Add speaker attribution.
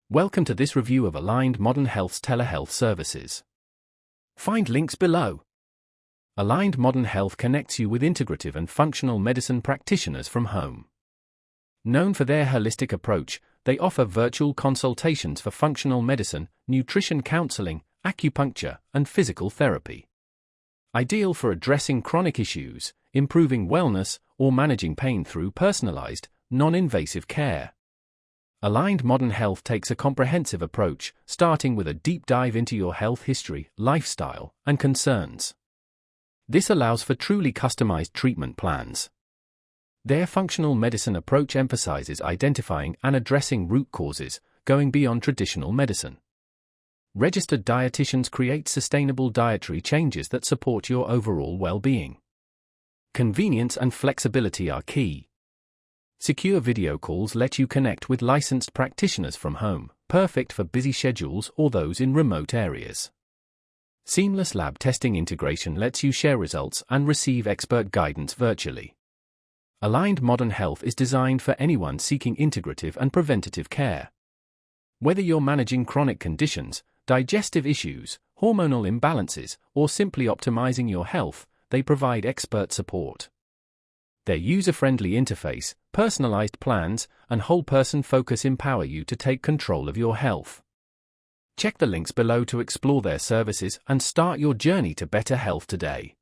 Speaker 1: Welcome to this review of Aligned Modern Health's telehealth services. Find links below. Aligned Modern Health connects you with integrative and functional medicine practitioners from home. Known for their holistic approach, they offer virtual consultations for functional medicine, nutrition counseling, acupuncture, and physical therapy. Ideal for addressing chronic issues, improving wellness, or managing pain through personalized, non-invasive care. Aligned Modern Health takes a comprehensive approach, starting with a deep dive into your health history, lifestyle, and concerns. This allows for truly customized treatment plans. Their functional medicine approach emphasizes identifying and addressing root causes, going beyond traditional medicine. Registered dietitians create sustainable dietary changes that support your overall well-being. Convenience and flexibility are key. Secure video calls let you connect with licensed practitioners from home, perfect for busy schedules or those in remote areas. Seamless lab testing integration lets you share results and receive expert guidance virtually. Aligned Modern Health is designed for anyone seeking integrative and preventative care. Whether you're managing chronic conditions, digestive issues, hormonal imbalances, or simply optimizing your health, they provide expert support. Their user-friendly interface, personalized plans, and whole-person focus empower you to take control of your health. Check the links below to explore their services and start your journey to better health today.